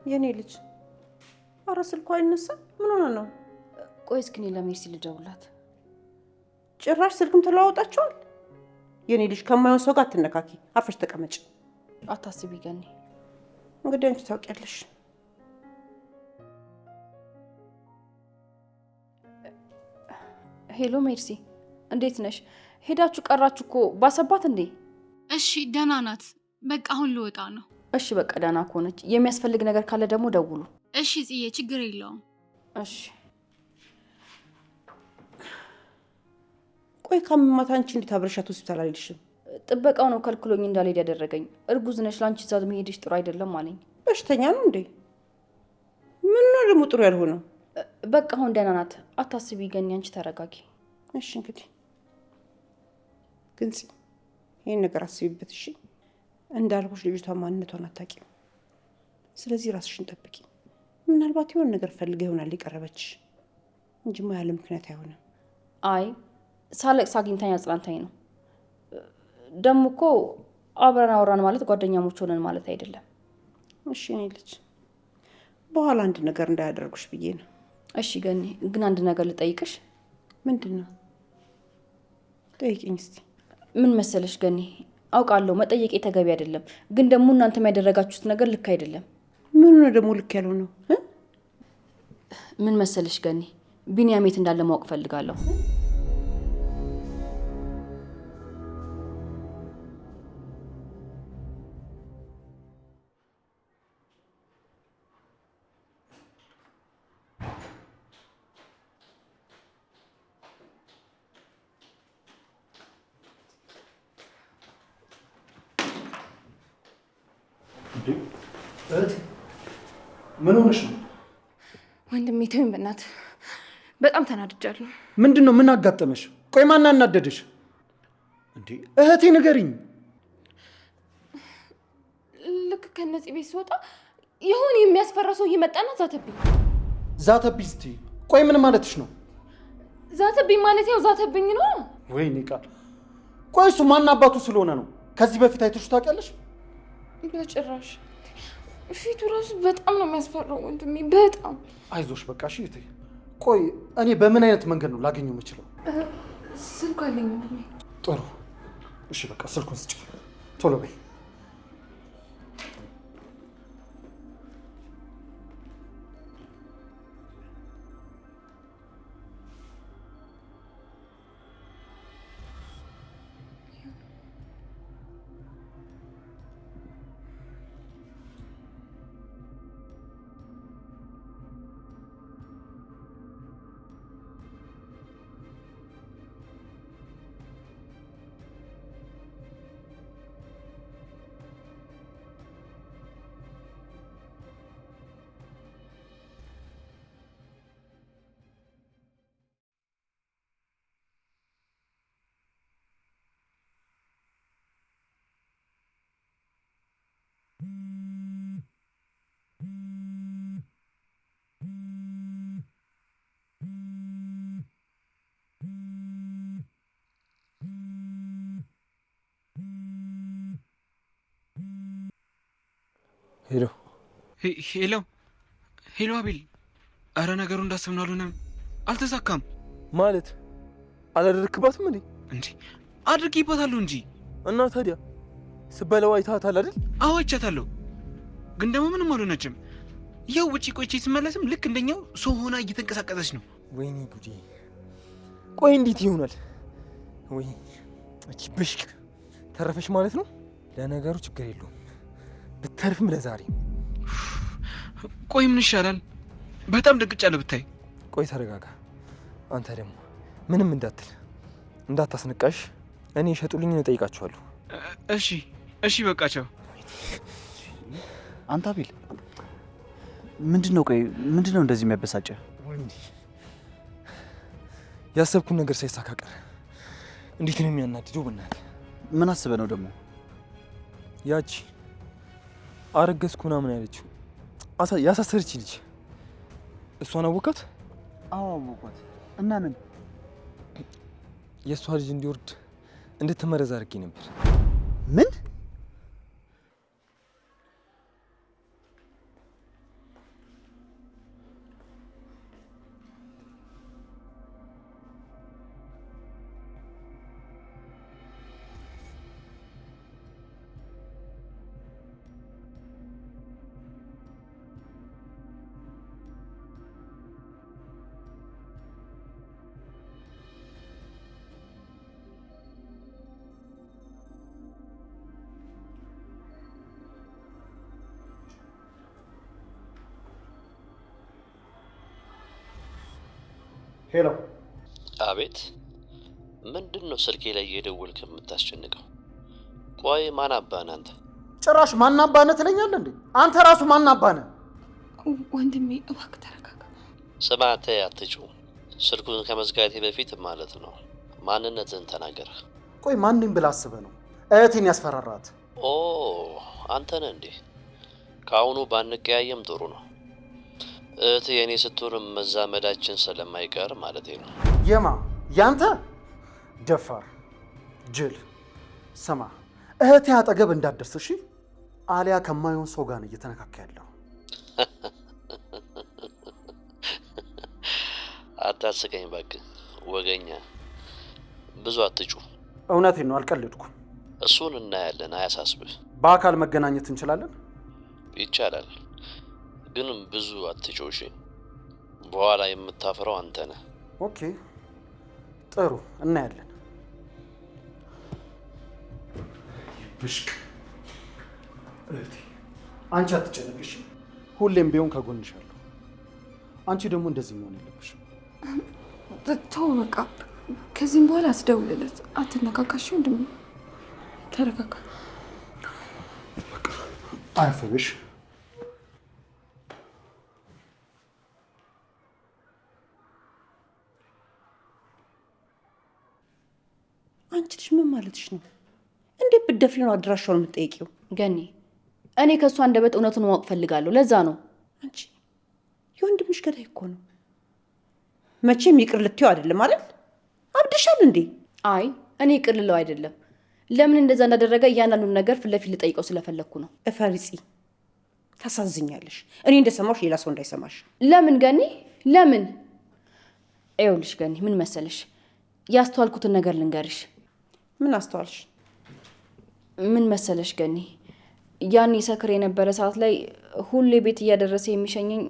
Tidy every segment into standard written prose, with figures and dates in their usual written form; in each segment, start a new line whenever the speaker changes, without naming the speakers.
የኔ ልጅ ኧረ ስልኳ አይነሳ። ምን ሆነ ነው?
ቆይ እስኪ እኔ ለሜርሲ ልደውላት።
ጭራሽ ስልክም ተለዋውጣችኋል? የኔ ልጅ ከማይሆን ሰው ጋር አትነካኪ። አርፈሽ ተቀመጭ።
አታስቢ ገኒ።
እንግዲህ አንቺ ታውቂያለሽ።
ሄሎ ሜርሲ፣ እንዴት ነሽ? ሄዳችሁ ቀራችሁ እኮ ባሰባት እንዴ?
እሺ ደህና ናት። በቃ አሁን ልወጣ ነው።
እሺ በቃ ደህና ከሆነች የሚያስፈልግ ነገር ካለ ደግሞ ደውሉ።
እሺ ጽዬ፣ ችግር የለውም።
እሺ።
ቆይ ካመማት አንቺ እንዴት አብረሻት ሆስፒታል አልሄድሽም?
ጥበቃው ነው ከልክሎኝ እንዳልሄድ ያደረገኝ። እርጉዝ ነሽ፣ ላንቺ እዛ መሄድሽ ጥሩ አይደለም አለኝ።
በሽተኛ ነው እንዴ? ምን ነው ደግሞ ጥሩ ያልሆነው?
በቃ አሁን ደህና ናት፣ አታስቢ ገኒ፣ አንቺ ተረጋጊ።
እሺ እንግዲህ ግልጽ ይሄን ነገር አስቢበት። እሺ እንዳልኩሽ ልጅቷ ማንነቷን አታውቂም። ስለዚህ ራስሽን ጠብቂ። ምናልባት የሆነ ነገር ፈልጋ ይሆናል የቀረበችሽ እንጂማ ያለ ምክንያት አይሆንም።
አይ ሳለቅስ አግኝታኝ አጽናንታኝ ነው። ደግሞ እኮ አብረን አወራን ማለት ጓደኛሞች ሆነን ማለት አይደለም።
እሺ እኔ ልጅ በኋላ አንድ ነገር እንዳያደርጉሽ ብዬ ነው።
እሺ ገኒ፣ ግን አንድ ነገር ልጠይቅሽ።
ምንድን ነው? ጠይቂኝ እስቲ።
ምን መሰለሽ ገኒ፣ አውቃለሁ መጠየቄ ተገቢ አይደለም፣ ግን ደግሞ እናንተም ያደረጋችሁት ነገር ልክ አይደለም።
ምን ነው ደግሞ ልክ ያለው ነው?
ምን መሰለሽ ገኒ፣ ቢኒያም የት እንዳለ ማወቅ ፈልጋለሁ።
ምን ሆነሽ ነው?
ወንድሜ ተወኝ በእናትህ፣ በጣም ተናድጃለሁ።
ምንድን ነው? ምን አጋጠመሽ? ቆይ ማን አናደደሽ እንዴ? እህቴ ንገሪኝ።
ልክ ከነዚህ ቤት ስወጣ የሆነ የሚያስፈራ ሰው እየመጣና ዛተብኝ።
ዛተብኝ ስትይ ቆይ ምን ማለትሽ ነው?
ዛተብኝ ማለት ያው ዛተብኝ ነው።
ወይኔ ቃል። ቆይ እሱ ማን አባቱ ስለሆነ ነው? ከዚህ በፊት አይተሽ ታውቂያለሽ?
በጭራሽ። ፊቱ ራሱ በጣም ነው የሚያስፈራው ወንድሜ፣ በጣም።
አይዞሽ በቃ እሺ እህቴ። ቆይ እኔ በምን አይነት መንገድ ነው ላገኘው የምችለው?
ስልክ አለኝ ወንድሜ።
ጥሩ እሺ፣ በቃ ስልኩን ስጭ ቶሎ በይ። ሄሎ
ሄሎ ሄሎ፣ አቤል። አረ ነገሩ እንዳሰብነው አልሆነም፣ አልተሳካም።
ማለት አላደረክባትም እንዴ?
እንዴ አድርጌባታለሁ እንጂ።
እና ታዲያ ስበላው አይታታል አይደል?
አዎ አይቻታለሁ፣ ግን ደግሞ ምንም አልሆነችም። ያው ውጪ ቆይቼ ስመለስም ልክ እንደኛው ሰው ሆና እየተንቀሳቀሰች ነው።
ወይኔ ጉዴ! ቆይ እንዴት ይሆናል? ወይ እቺ ብሽቅ ተረፈሽ ማለት ነው። ለነገሩ ችግር የለውም ብተርፍም ለዛሬ።
ቆይ ምን ይሻላል? በጣም ደንግጫለሁ ብታይ።
ቆይ ተረጋጋ። አንተ ደግሞ ምንም እንዳታስነቃሽ። እኔ የሸጡልኝ እጠይቃቸዋለሁ።
እሺ እሺ፣ በቃቸው።
አንተ አቤል ምንድነው? ቆይ ምንድነው እንደዚህ የሚያበሳጨ?
ያሰብኩን ነገር ሳይሳካ ቀረ። እንዴት ነው የሚያናድደው? በእናትህ
ምን አስበህ ነው ደግሞ?
ያቺ አረገዝኩ ምናምን ያለችው ያሳሰረች ልጅ እሷን አወቃት?
አዎ አወቃት። እና ምን?
የእሷ ልጅ እንዲወርድ እንድትመረዝ አድርጌ ነበር።
ምን?
ሄሎ።
አቤት። ምንድን ነው ስልኬ ላይ እየደወልክ የምታስጨንቀው? ቆይ ማን አባህ አንተ?
ጭራሽ ማን አባህ ትለኛለህ እንዴ? አንተ ራሱ ማን አባህ ነህ?
ወንድሜ እባክህ ተረጋጋ።
ስማ አንተ አትጩህ። ስልኩን ከመዝጋቴ በፊት ማለት ነው ማንነትን ተናገር።
ቆይ ማንንም ብላ አስበህ ነው እህቴን ያስፈራራት?
ኦ አንተ ነህ እንዴ? ከአሁኑ ባንቀያየም ጥሩ ነው። እህት የኔ ስትሆን መዛመዳችን ስለማይቀር ማለት ነው።
የማ ያንተ ደፋር ጅል። ስማ እህቴ አጠገብ እንዳትደርስ እሺ? አሊያ ከማይሆን ሰው ጋር ነው እየተነካካ ያለው።
አታስቀኝ እባክህ ወገኛ። ብዙ አትጩ።
እውነቴን ነው አልቀልድኩም።
እሱን እናያለን፣ አያሳስብህ።
በአካል መገናኘት እንችላለን?
ይቻላል፣ ግን ብዙ አትጩ እሺ? በኋላ የምታፍረው አንተ ነህ።
ኦኬ ጥሩ፣ እናያለን። ብሽቅ እህቴ አንቺ አትጨነቅሽ፣ ሁሌም ቢሆን ከጎንሻለሁ። አንቺ ደግሞ እንደዚህ መሆን የለብሽም።
ተው በቃ፣ ከዚህም በኋላ አትደውልለት፣ አትነካካሽ። ወንድሜ ተረጋጋ።
አረፈብሽ።
አንቺ ልጅ ምን ማለትሽ ነው? እንዴት ብትደፍሪ ነው አድራሻውን የምትጠይቂው?
ገኒ፣ እኔ ከእሱ አንደበት እውነቱን ማወቅ ፈልጋለሁ። ለዛ ነው።
አንቺ የወንድምሽ ገዳይ እኮ ነው። መቼም ይቅር ልትይው አይደለም አይደል? አብድሻል እንዴ?
አይ እኔ ይቅር ልለው አይደለም። ለምን እንደዛ እንዳደረገ እያንዳንዱን ነገር ፊት ለፊት ልጠይቀው ስለፈለግኩ ነው።
እፈሪጺ፣ ታሳዝኛለሽ። እኔ እንደሰማሽ ሌላ ሰው እንዳይሰማሽ።
ለምን ገኒ? ለምን? ይኸውልሽ ገኒ፣ ምን መሰለሽ፣ ያስተዋልኩትን ነገር ልንገርሽ።
ምን አስተዋልሽ?
ምን መሰለሽ ገኒ፣ ያን ሰክር የነበረ ሰዓት ላይ ሁሌ ቤት እያደረሰ የሚሸኘኝ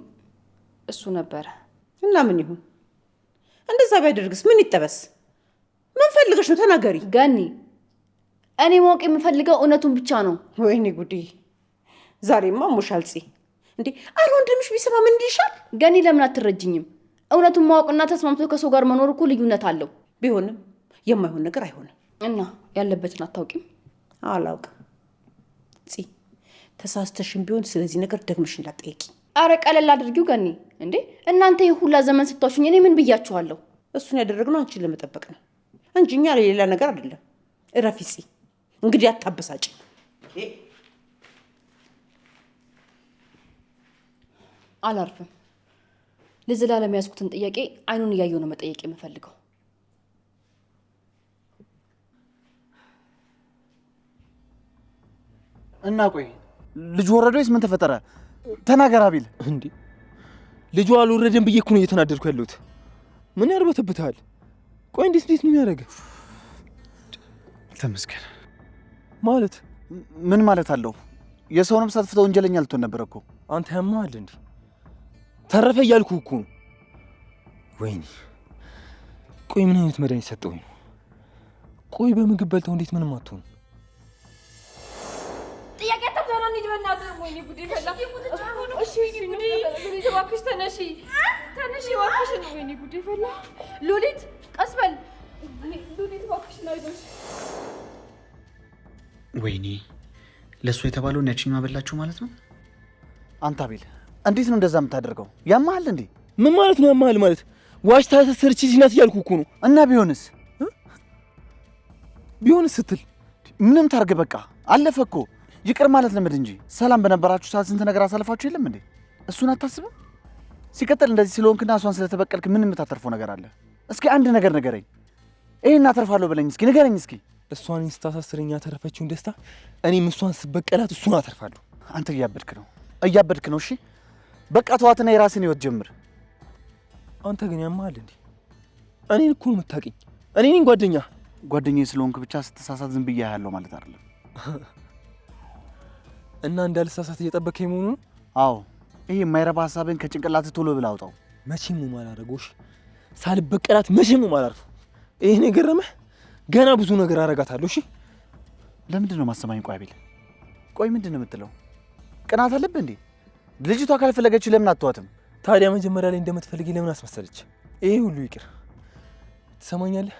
እሱ ነበረ።
እና ምን ይሁን? እንደዛ ቢያደርግስ ምን ይጠበስ? ምን ፈልገሽ ነው? ተናገሪ
ገኒ። እኔ ማወቅ የምፈልገው እውነቱን ብቻ ነው።
ወይኔ ጉዴ! ዛሬማ ሙሻል ጽ እንዴ! አይ ወንድምሽ ቢሰማ ምን ይልሻል?
ገኒ፣ ለምን አትረጅኝም? እውነቱን ማወቅና ተስማምቶ ከሰው ጋር መኖር እኮ ልዩነት አለው።
ቢሆንም የማይሆን ነገር አይሆንም።
እና ያለበትን አታውቂም?
አላውቅም ጽ ተሳስተሽም ቢሆን ስለዚህ ነገር ደግመሽ እንዳትጠይቂ።
አረ ቀለል አድርጊው ገኒ። እንዴ እናንተ ይህ ሁላ ዘመን ስታውሽኝ እኔ ምን ብያችኋለሁ?
እሱን ያደረግነው አንቺን ለመጠበቅ ነው እንጂ እኛ ለሌላ ነገር አይደለም። እረፊ ጽ። እንግዲህ አታበሳጭ።
አላርፍም። ለዘላለም ያዝኩትን ጥያቄ አይኑን እያየሁ ነው መጠየቅ የምፈልገው።
እና ቆይ ልጁ ወረደ ወይስ ምን ተፈጠረ? ተናገር አቤል።
እንዴ ልጁ አልወረደም ብዬ እኮ ነው እየተናደድኩ ያለሁት። ምን ያርበተብታል? ቆይ እንዴት ነው የሚያደርገው?
ተመስገን
ማለት
ምን ማለት አለው? የሰው ነፍስ አጥፍተው ወንጀለኛ ልትሆን ነበር እኮ።
አንተ ያማል እንዴ? ተረፈ እያልኩ እኮ ነው። ወይኔ ቆይ ምን አይነት መድኃኒት ሰጠውኝ ነው? ቆይ በምግብ በልተው እንዴት ምንም አትሆኑ?
ጥያቄ ተብሎ ነው ይድበናት። ወይኔ ጉዴ ፈላ። እሺ ወይኔ ጉዴ። ሉሊት እባክሽ ተነሺ፣ ተነሺ እባክሽ። ወይኔ ጉዴ ፈላ። ሉሊት ቀስ በል። ሉሊት እባክሽ ናይዶሽ።
ወይኔ ለሱ የተባለውን ያችኛው አበላችሁ ማለት ነው።
አንተ አቤል እንዴት ነው እንደዛ የምታደርገው? ያማል እንዴ?
ምን ማለት ነው ያማል ማለት? ዋሽታ ተሰርች ጂናት እያልኩ እኮ ነው።
እና ቢሆንስ ስትል ምንም ታርግ፣ በቃ አለፈ እኮ። ይቅር ማለት ለምድ እንጂ ሰላም በነበራችሁ ሰዓት ስንት ነገር አሳልፋችሁ የለም እንዴ? እሱን አታስብም? ሲቀጥል እንደዚህ ስለሆንክና እሷን ስለተበቀልክ ምን የምታተርፈው ነገር አለ? እስኪ አንድ ነገር ንገረኝ። ይሄን አተርፋለሁ በለኝ እስኪ ንገረኝ እስኪ።
እሷን ስታሳስረኝ ያተረፈችውን ደስታ እኔም እሷን ስበቀላት እሱን አተርፋለሁ።
አንተ እያበድክ ነው። እሺ በቃ ተዋትና የራስን ህይወት ጀምር።
አንተ ግን ያማል እንዴ? እኔን እኮ ነው የምታውቂኝ። እኔ ነኝ ጓደኛዬ ስለሆንክ ብቻ ስትሳሳት ዝም ብዬ ያለው ማለት አይደለም። እና እንዳልሳሳት እየጠበከኝ መሆኑ ነው?
አዎ ይሄ የማይረባ ሀሳብን ከጭንቅላት ቶሎ ብላ አውጣው።
መቼም ነው ማላረጎሽ። ሳልበቀላት መቼም ነው ማላርፈው። ይሄን የገረመህ ገና ብዙ ነገር አረጋታለሁ። እሺ
ለምንድን ነው ማሰማኝ? ቆይ አቤል፣ ቆይ ምንድን ነው የምትለው? ቅናት አለብህ እንዴ? ልጅቷ ካልፈለገች ለምን አትተዋትም?
ታዲያ መጀመሪያ ላይ እንደምትፈልጊ ለምን አስመሰለች? ይሄ ሁሉ ይቅር ትሰማኛለህ?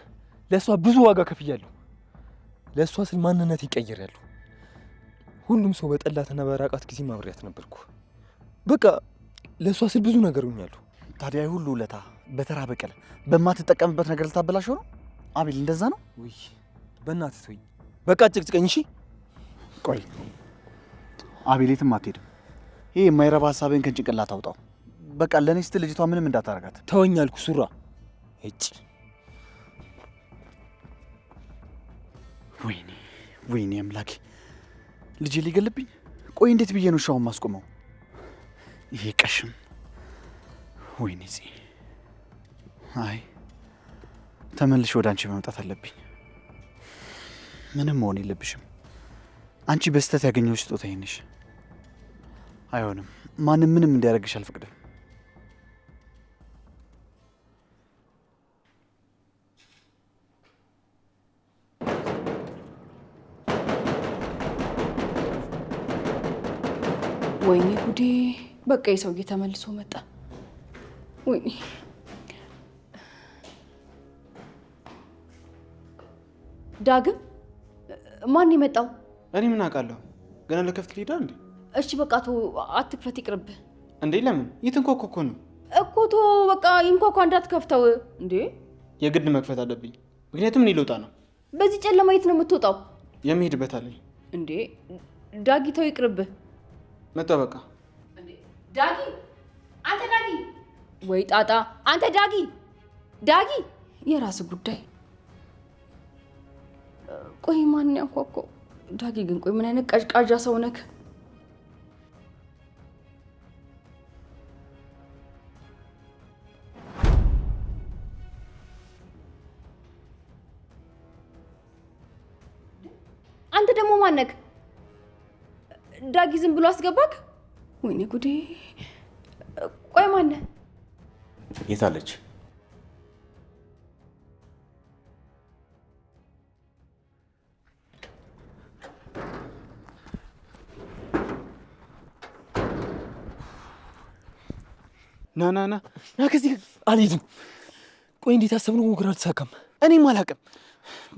ለእሷ ብዙ ዋጋ ከፍያለሁ። ለእሷ ስል ማንነት ይቀይራለሁ። ሁሉም ሰው በጠላትና በራቃት ጊዜ ማብሪያት ነበርኩ። በቃ ለእሷ ስል ብዙ ነገር ሆኛለሁ።
ታዲያ ሁሉ ውለታ በተራ በቀል በማትጠቀምበት ነገር ልታበላሸው ነው አቤል? እንደዛ ነው?
ውይ በእናትህ ተወኝ። በቃ ጭቅጭቀኝ። እሺ
ቆይ አቤል፣ የትም አትሄድም። ይሄ የማይረባ ሀሳብህን ከጭንቅላት አውጣው። በቃ ለእኔ ስትል ልጅቷ ምንም እንዳታረጋት።
ተወኝ አልኩ ሱራ። እጭ
ወይኔ ወይኔ አምላኬ፣ ልጄ ሊገልብኝ። ቆይ እንዴት ብዬ ነው ሻውን ማስቆመው? ይሄ ቀሽም። ወይኔ ፂ፣ አይ ተመልሼ ወደ አንቺ መምጣት አለብኝ። ምንም መሆን የለብሽም። አንቺ በስተት ያገኘው ስጦታ ይሄንሽ። አይሆንም። ማንም ምንም እንዲያደርግሽ አልፈቅድም።
ወይኔ ጉዴ! በቃ የሰውዬ ተመልሶ መጣ። ወይኔ ዳግም፣ ማን የመጣው?
እኔ ምን አውቃለሁ? ገና ለከፍት ሊዳ እንዴ?
እሺ በቃ ቶ አትክፈት፣ ይቅርብህ።
እንዴ ለምን? ይትንኳኳ እኮ ነው
እኮ። ቶ በቃ ይንኳኳ፣ እንዳትከፍተው እንዴ።
የግድ መክፈት አለብኝ፣ ምክንያቱም እኔ ልወጣ ነው።
በዚህ ጨለማ የት ነው የምትወጣው?
የምሄድበት አለኝ።
እንዴ ዳጊ ተው፣ ይቅርብህ።
መጣ በቃ።
ዳጊ፣ አንተ ዳጊ! ወይ ጣጣ! አንተ ዳጊ፣ ዳጊ! የራስ ጉዳይ። ቆይ ማን ያንኳኳው? ዳጊ ግን ቆይ ምን አይነት ቀዥቃዣ ሰው ነክ? አንተ ደግሞ ማነክ? ዳጊ ዝም ብሎ አስገባክ? ወይኔ ጉዴ! ቆይ ማነ?
የት አለች?
ና ና ና ና ከዚህ።
አልሄድም። ቆይ እንዴት አሰብነው ነገር አልተሳካም።
እኔም አላውቅም።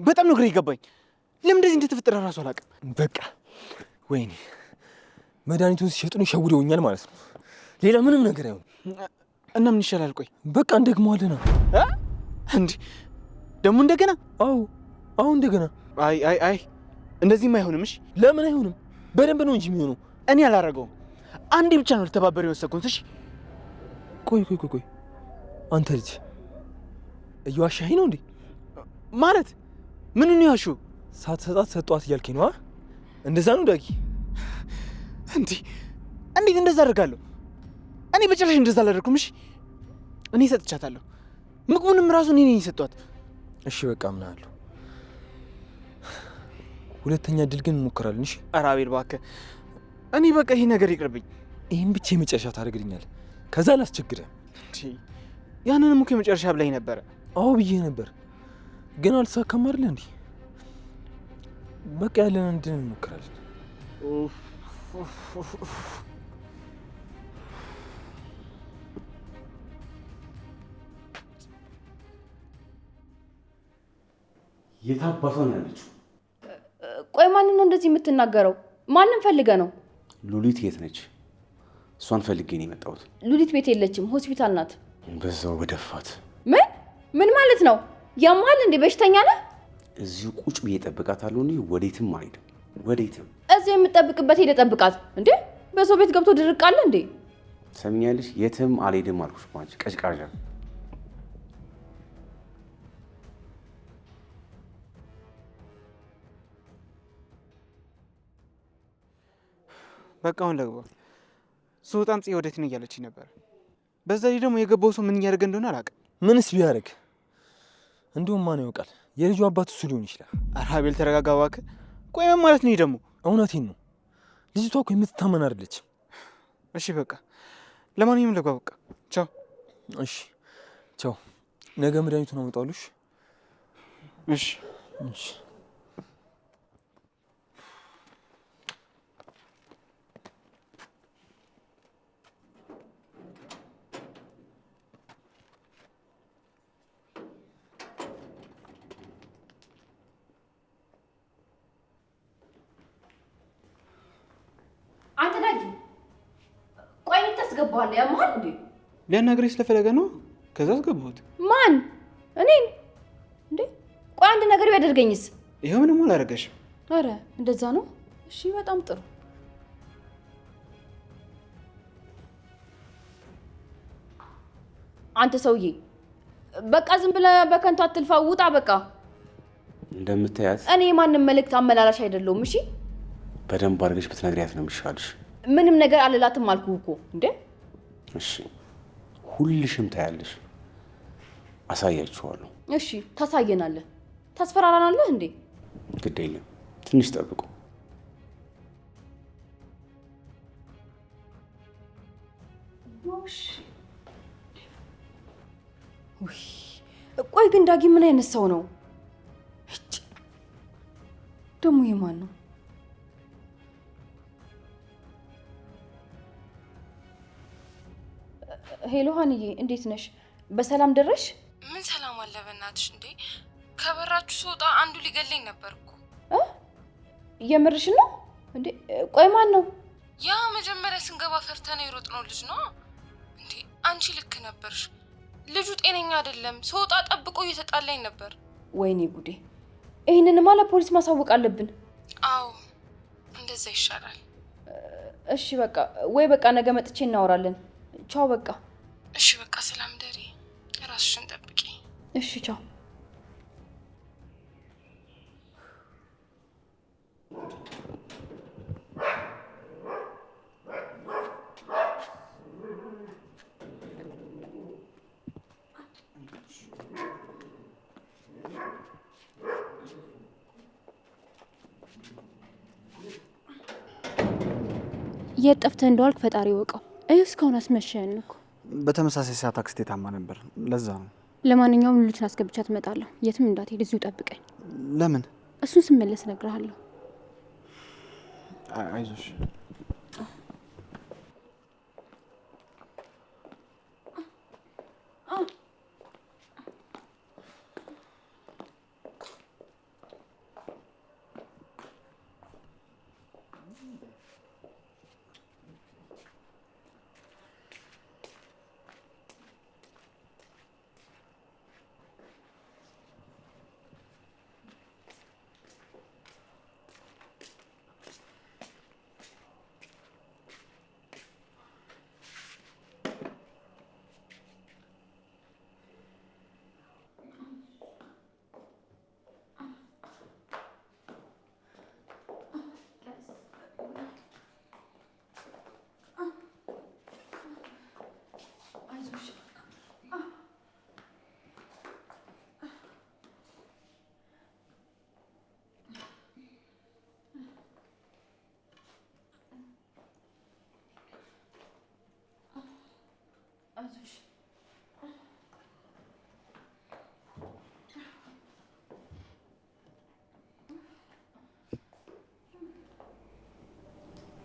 በጣም ነው ግራ ይገባኝ። ለምን እንደዚህ እንደተፈጠረ እራሱ አላውቅም።
በቃ ወይኔ መድኃኒቱን ሲሸጡን ይሸውደውኛል ማለት ነው። ሌላ ምንም ነገር አይሆንም።
እና ምን ይሻላል? ቆይ
በቃ እንደግመዋለን።
እንዴ ደግሞ እንደገና?
አዎ አሁን እንደገና።
አይ እንደዚህም አይሆንም። እሺ
ለምን አይሆንም? በደንብ ነው እንጂ የሚሆነው።
እኔ አላረገውም። አንዴ ብቻ ነው ልተባበር የወሰንኩት። እሺ
ቆይ አንተ ልጅ እየዋሻኸኝ ነው እንዴ?
ማለት ምን ነው ያልሽው?
ሳትሰጣት ሰጧት እያልከኝ ነው? እንደዛ ነው ዳጊ?
እንዴት እንደዛ አደርጋለሁ? እኔ በጭራሽ እንደዛ አላደርኩም። እሺ እኔ ሰጥቻታለሁ። ምግቡንም ራሱ እኔ ነኝ ሰጧት።
እሺ በቃ አምናለሁ። ሁለተኛ እድል ግን እንሞክራለን። እሺ
ኧረ አቤል እባክህ፣ እኔ በቃ ይሄ ነገር ይቅርብኝ።
ይህን ብቻ የመጨረሻ ታደርግልኛለህ? ከዛ አላስቸግረም።
ያንንም እኮ የመጨረሻ ብላኝ ነበረ።
አዎ ብዬ ነበር፣ ግን አልተሳካም አይደል እንዴ? በቃ ያለን እንድን እንሞክራለን።
የት አባቷ ነው ያለችው?
ቆይ ማንን ነው እንደዚህ የምትናገረው? ማንን ፈልገ ነው?
ሉሊት የት ነች? እሷን ፈልጌ ነው የመጣሁት።
ሉሊት ቤት የለችም፣ ሆስፒታል ናት።
በዛው በደፋት።
ምን ማለት ነው? ያማል እንዴ? በሽተኛ ነህ?
እዚሁ ቁጭ ብዬ እጠብቃታለሁ እንጂ ወዴትም አልሄድም። ወዴትም።
እዚሁ የምትጠብቅበት ሄደ ጠብቃት እንዴ? በሰው ቤት ገብቶ ድርቅ አለ እንዴ?
ሰምኛለሽ? የትም አልሄድም አልኩሽ። አንቺ ቀጭቃዣ።
በቃ አሁን ለግባ። ስወጣም ጽዬ ወዴት ነው እያለችኝ ነበር። በዛ ላይ ደግሞ የገባው ሰው ምን እያደረገ እንደሆነ አላውቅም።
ምንስ ቢያደርግ እንደውም ማን ያውቃል? የልጁ አባት እሱ ሊሆን ይችላል።
ኧረ አቤል ተረጋጋ እባክህ። ቆይ ምን ማለት ነው ደግሞ?
እውነቴን ነው። ልጅቷ እኮ የምትታመን አይደለችም።
እሺ በቃ ለማንኛውም ለግባ። በቃ ቻው።
እሺ ቻው። ነገ መድኃኒቱን አመጣዋለሽ።
እሺ
እሺ።
ታስገባለህ? ያማል እንዴ?
ሊያናግረኝ ስለፈለገ ነው። ከዛ አስገባሁት።
ማን? እኔን እንዴ? ቆይ አንድ ነገር ቢያደርገኝስ?
ይሄው ምንም አላደረገሽም።
አረ እንደዛ ነው። እሺ በጣም ጥሩ። አንተ ሰውዬ በቃ ዝም ብለህ በከንቱ አትልፋ፣ ውጣ በቃ።
እንደምታያት
እኔ ማንም መልእክት አመላላሽ አይደለሁም። እሺ
በደንብ አድርገሽ ብትነግሪያት ነው የሚሻልሽ።
ምንም ነገር አልላትም አልኩህ እኮ እንዴ።
እሺ ሁልሽም ታያለሽ፣ አሳያችኋለሁ።
እሺ ታሳየናለህ፣ ታስፈራራናለህ እንዴ?
ግድ የለም ትንሽ ጠብቁ።
ቆይ ግን ዳጊ ምን አይነት ሰው ነው ደግሞ? ይሄ ማን ነው? ሄሎ ሀንዬ፣ እንዴት ነሽ? በሰላም ደረሽ?
ምን ሰላም አለ በእናትሽ እንዴ! ከበራችሁ ስወጣ አንዱ ሊገለኝ ነበር እኮ።
የምርሽ ነው እንዴ? ቆይ ማን ነው?
ያ መጀመሪያ ስንገባ ፈርተን የሮጥነው ልጅ ነው እንዴ? አንቺ ልክ ነበርሽ። ልጁ ጤነኛ አይደለም። ስወጣ ጠብቆ እየተጣላኝ ነበር።
ወይኔ ጉዴ! ይሄንንማ ለፖሊስ ማሳወቅ አለብን።
አዎ እንደዛ ይሻላል።
እሺ በቃ ወይ በቃ ነገ መጥቼ እናወራለን። ቻው በቃ።
እሺ በቃ ሰላም ደሪ፣ ራስሽን ጠብቂ።
እሺ ቻው።
የት ጠፍተህ እንደዋልክ ፈጣሪ ወቀው። እስካሁን አስመሸን እኮ።
በተመሳሳይ ሰዓት አክስቴ ታማ ነበር፣ ለዛ ነው።
ለማንኛውም ሉሊትን አስገብቻት እመጣለሁ። የትም እንዳትሄድ እዚሁ ጠብቀኝ።
ለምን?
እሱን ስመለስ እነግርሃለሁ።
አይዞሽ።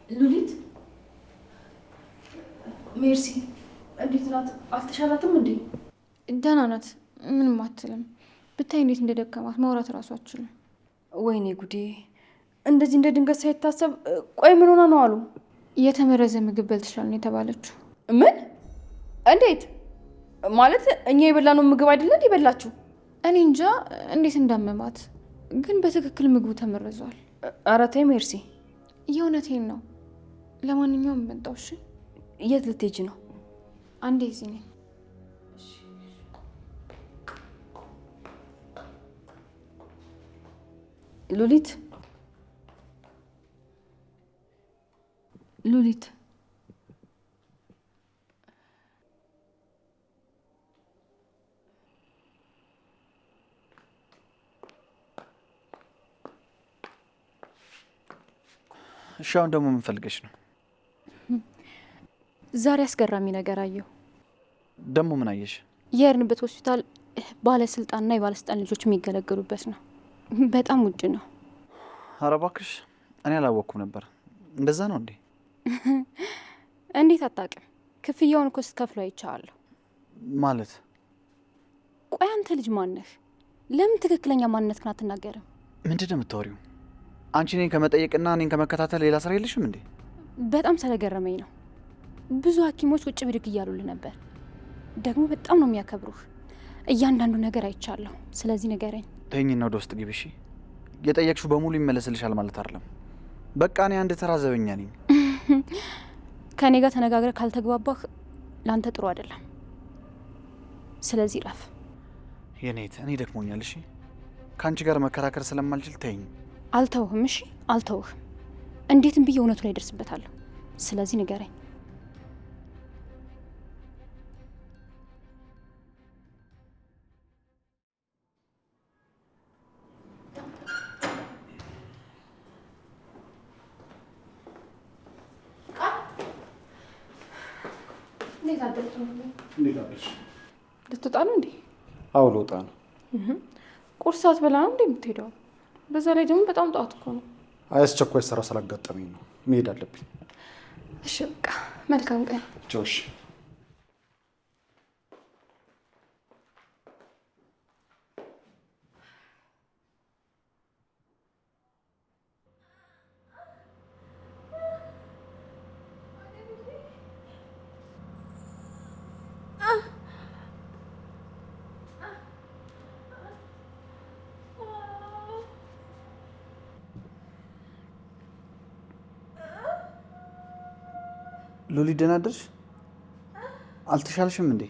ሉሊት ሜርሲ እንዴት ናት? አልተሻላትም እንዴ?
ደህና ናት፣ ምንም አትልም። ብታይ እንዴት እንደደከማት ማውራት እራሱ አትችልም።
ወይኔ ጉዴ! እንደዚህ እንደ ድንገት ሳይታሰብ። ቆይ ምን ሆና ነው አሉ?
የተመረዘ ምግብ በልተሻል ነው የተባለችው።
ምን? እንዴት ማለት? እኛ የበላነው ምግብ አይደለ እንዴ በላችሁ?
እኔ እንጃ እንዴት እንዳመማት፣ ግን በትክክል ምግቡ ተመርዟል።
ኧረ ተይ ሜርሲ፣
የእውነቴን ነው። ለማንኛውም መጣሁ። እሺ
የት ልትሄጂ ነው?
አንዴ እዚህ ነኝ።
ሉሊት ሉሊት
እሺ አሁን ደግሞ ምን ፈልገሽ ነው?
ዛሬ አስገራሚ ነገር አየሁ።
ደግሞ ምን አየሽ?
የሄድንበት ሆስፒታል ባለስልጣንና የባለስልጣን ልጆች የሚገለገሉበት ነው። በጣም ውድ ነው።
ኧረ እባክሽ እኔ አላወቅኩም ነበር። እንደዛ ነው እንዴ?
እንዴት አታውቅም? ክፍያውን እኮ ስትከፍሉ አይቼዋለሁ።
ማለት?
ቆይ አንተ ልጅ ማነህ? ለምን ትክክለኛ ማንነትህን አትናገርም?
ምንድን ነው የምታወሪው? አንቺ እኔን ከመጠየቅና እኔን ከመከታተል ሌላ ስራ የለሽም እንዴ?
በጣም ስለገረመኝ ነው። ብዙ ሐኪሞች ውጭ ብድግ እያሉልህ ነበር። ደግሞ በጣም ነው የሚያከብሩህ። እያንዳንዱ ነገር አይቻለሁ። ስለዚህ ንገረኝ።
ተይኝና ወደ ውስጥ ግቢ እሺ። የጠየቅሽው በሙሉ ይመለስልሻል ማለት አይደለም። በቃ እኔ አንድ ተራ ዘበኛ ነኝ።
ከኔ ጋር ተነጋግረህ ካልተግባባህ ላንተ ጥሩ አይደለም። ስለዚህ ረፍ።
የኔት እኔ ደክሞኛል። እሺ ከአንቺ ጋር መከራከር ስለማልችል ተይኝ።
አልተውህም። እሺ አልተውህም። እንዴትም ብዬ እውነቱ ላይ ደርስበታለሁ። ስለዚህ ንገረኝ።
እንዴት አለሽ?
ልትወጣ ነው እንዴ?
አዎ ልወጣ ነው።
ቁርስ ሳትበላ ነው እንዴ የምትሄደው? በዛ ላይ ደግሞ በጣም ጠዋት እኮ ነው።
አስቸኳይ ስራ ስላጋጠመኝ ነው፣ መሄድ አለብኝ።
እሺ በቃ መልካም ቀን።
ቻው። እሺ
ሉሊ ደህና አደርሽ? አልተሻልሽም እንዴ?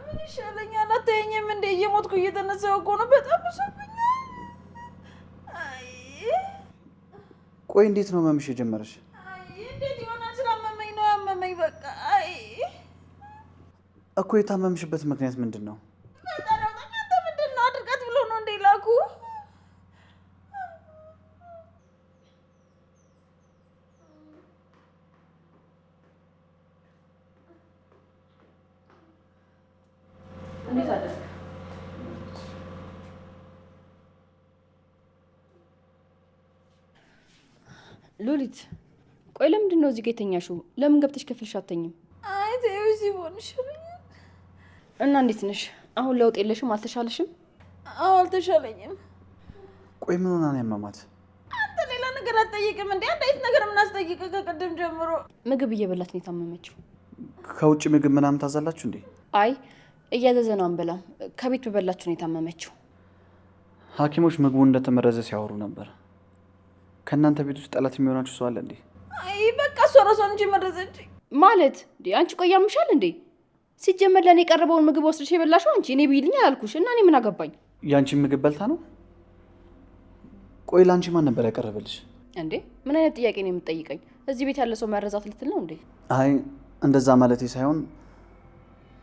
ምን ይሻለኛል? አታየኝም እንዴ? እየሞትኩ እየተነሳሁ እኮ ነው። በጣም ብሶብኛል።
ቆይ እንዴት ነው መምሽ የጀመረሽ?
እንዴት ይሆናል? ስላመመኝ ነው ያመመኝ። በቃ
እኮ የታመምሽበት ምክንያት ምንድን ነው?
አንተ ምንድን ነው አድርጋት ብሎ ነው እንዴ ላኩ?
እንዴት አደረክ? ሉሊት፣ ቆይ ለምንድን ነው እዚህ ጋር የተኛሽው? ለምን ገብተሽ ክፍልሽ አትተኝም?
አይ ተይው፣ እዚህ ሆን ይሻለኛል።
እና እንዴት ነሽ? አሁን ለውጥ የለሽም? አልተሻለሽም?
አዎ አልተሻለኝም።
ቆይ ምን ሆና ነው ያመማት?
አንተ ሌላ ነገር አትጠይቅም እንዴ? አንድ አይነት ነገር የምናስጠይቅ ከቅድም ጀምሮ።
ምግብ እየበላት ነው የታመመችው።
ከውጭ ምግብ ምናምን ታዛላችሁ እንዴ?
አይ እያዘዘ ነው አንበላም። ከቤት በበላችሁ ነው የታመመችው።
ሐኪሞች ምግቡ እንደተመረዘ ሲያወሩ ነበር። ከእናንተ ቤት ውስጥ ጠላት የሚሆናችሁ ሰው አለ እንዴ?
አይ በቃ እሷ ራሷ እንጂ መረዘች
ማለት እንዴ? አንቺ ቆይ ያምሻል እንዴ? ሲጀመር ለእኔ የቀረበውን ምግብ ወስደሽ የበላሽው አንቺ። እኔ ብይልኝ አላልኩሽ? እና እኔ ምን አገባኝ?
ያንቺን ምግብ በልታ ነው? ቆይ ለአንቺ ማን ነበር ያቀረበልሽ?
እንዴ ምን አይነት ጥያቄ ነው የምትጠይቀኝ? እዚህ ቤት ያለ ሰው መረዛት ልትል ነው እንዴ?
አይ እንደዛ ማለቴ ሳይሆን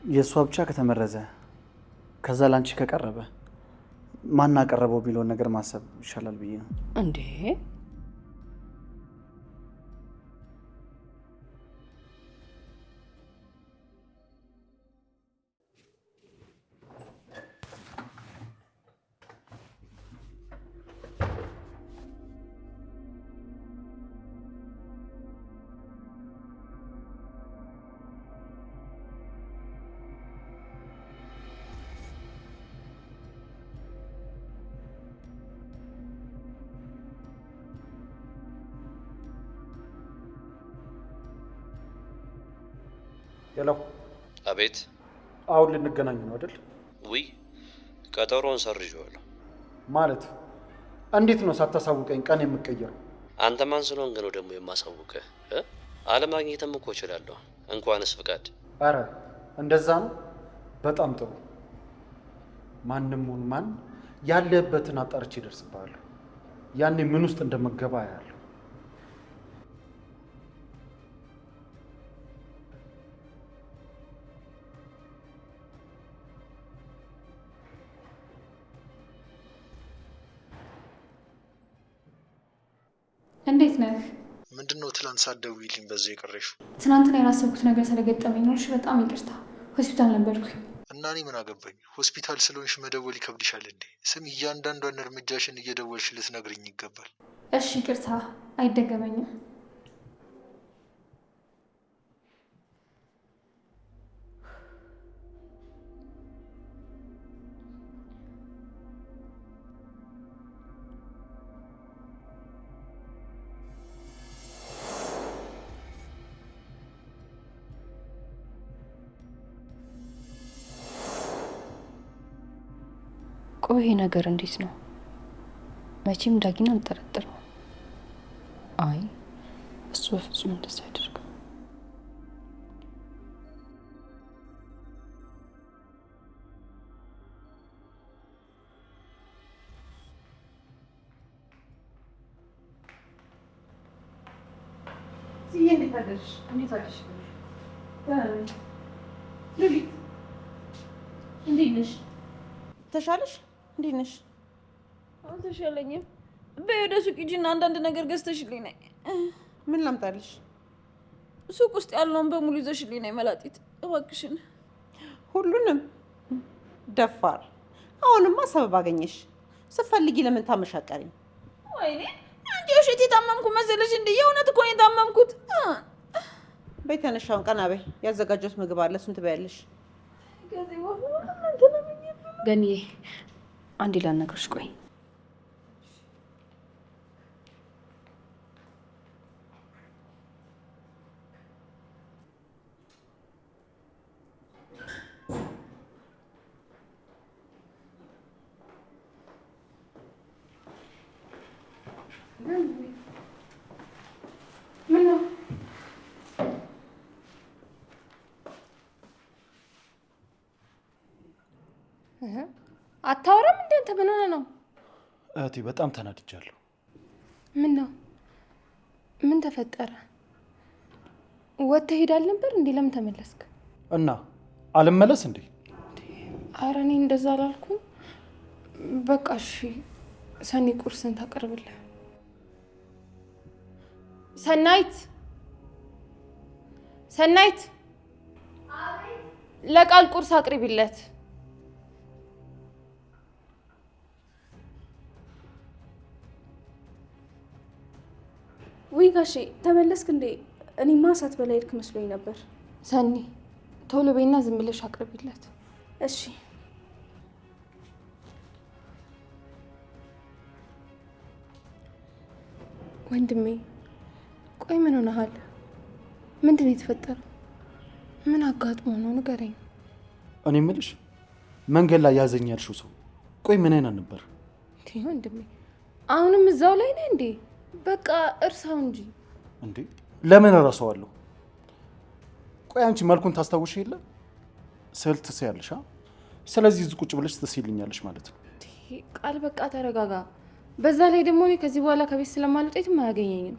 የእሷ ብቻ ከተመረዘ ከዛ ላንቺ ከቀረበ ማን አቀረበው ቢለውን ነገር ማሰብ ይሻላል ብዬ ነው።
እንዴ
ሄሎ።
አቤት።
አሁን ልንገናኝ ነው አይደል?
ውይ ቀጠሮን ሰርዤዋለሁ።
ማለት እንዴት ነው ሳታሳውቀኝ ቀን የምቀየረው?
አንተ ማን ስለሆንክ ነው ደግሞ የማሳውቅህ? አለማግኘትም እኮ እችላለሁ፣ እንኳንስ ፍቃድ።
አረ እንደዛ ነው። በጣም ጥሩ። ማንም ሁን ማን ያለበትን አጣርቼ እደርስብሃለሁ። ያኔ ምን ውስጥ እንደምገባ ያያለሁ።
እንዴት ነህ?
ምንድነው ትላንት ሳትደውይልኝ በዛው የቀረሽው?
ትናንትና ያላሰብኩት ነገር ስለገጠመኝ ነው። እሺ በጣም ይቅርታ። ሆስፒታል ነበርኩኝ።
እና እኔ ምን አገባኝ? ሆስፒታል ስለሆንሽ መደወል ይከብድሻል እንዴ? ስም እያንዳንዷን እርምጃሽን እየደወልሽ ልትነግርኝ ይገባል።
እሺ ይቅርታ፣ አይደገመኝም።
ቆይ ይሄ ነገር እንዴት ነው? መቼም ዳጊን አልጠረጥረው። አይ እሱ በፍጹም እንደዛ ያደርጋል።
እንዴት አደርሽ? እንዴት አደርሽ? ሉሊት እንዴት ነሽ? ተሻለሽ? እንዴት ነሽ?
አልተሻለኝም። በይ ወደ ሱቅ ሂጂና አንዳንድ ነገር ገዝተሽልኝ ነይ።
ምን ላምጣልሽ?
ሱቅ ውስጥ ያለውን በሙሉ ይዘሽልኝ ነይ መላጢት እባክሽን።
ሁሉንም? ደፋር! አሁንማ ሰበብ አገኘሽ። ስትፈልጊ ለምን ታመሻቀሪኝ?
ወይኔ አንቺ ውሸት የታመምኩ መሰለሽ እንዴ? የእውነት እኮ ነው የታመምኩት።
በይ ተነሽ፣ አሁን ቀና በይ። ያዘጋጀሁት ምግብ አለ፣ እሱን ትበያለሽ።
ገኒዬ አንዴ ላናግርሽ። ቆይ
አታወራም እንዴ? አንተ ምን ሆነ ነው?
እህቴ በጣም ተናድጃለሁ።
ምን ነው? ምን ተፈጠረ? ወጥተህ ሄዳል ነበር እንዴ? ለምን ተመለስክ?
እና አልመለስ እንዴ?
ኧረ እኔ እንደዛ አላልኩም። በቃ እሺ፣ ሰኒ ቁርስን ታቀርብልህ። ሰናይት፣ ሰናይት፣ ለቃል ቁርስ አቅርቢለት።
ውይ ጋሼ ተመለስክ እንዴ? እኔማ ሰዓት በላይ ሄድክ መስሎኝ ነበር።
ሰኒ ቶሎ በይና ዝም ብለሽ አቅርቢለት።
እሺ።
ወንድሜ ቆይ ምን ሆነሃል? ምንድን ነው የተፈጠረው? ምን አጋጥሞ ነው? ንገረኝ።
እኔ የምልሽ መንገድ ላይ ያዘኝ ያልሽው ሰው ቆይ ምን አይነት ነበር?
ወንድሜ አሁንም እዛው ላይ ነህ እንዴ? በቃ እርሳው እንጂ።
እንዴ ለምን እረሳዋለሁ? ቆይ አንቺ መልኩን ታስታውሽ የለ? ስዕል ትስያለሽ። ስለዚህ እዚህ ቁጭ ብለሽ ትስይልኛለሽ ማለት ነው።
ቃል በቃ ተረጋጋ። በዛ ላይ ደግሞ እኔ ከዚህ በኋላ ከቤት ስለማልወጣ የትም አያገኘኝም።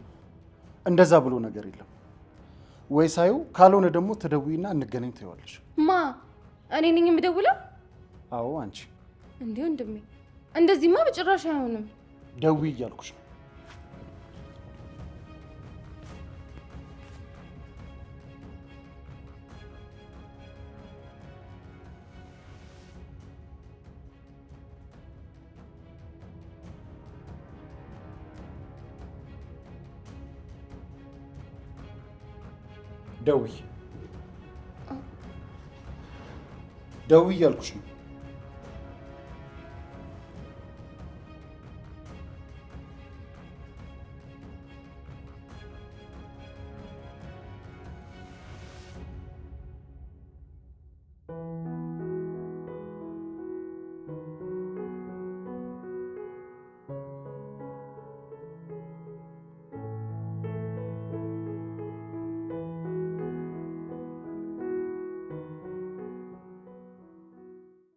እንደዛ ብሎ ነገር የለም። ወይ ሳየው ካልሆነ ደግሞ ትደውይና እንገናኝ ትይዋለሽ።
ማ እኔ ነኝ የምደውለው?
አዎ አንቺ።
እንዴ ወንድሜ እንደዚህማ በጭራሽ አይሆንም።
ደውይ እያልኩሽ ነው። ደውይ እያልኩሽ ነው።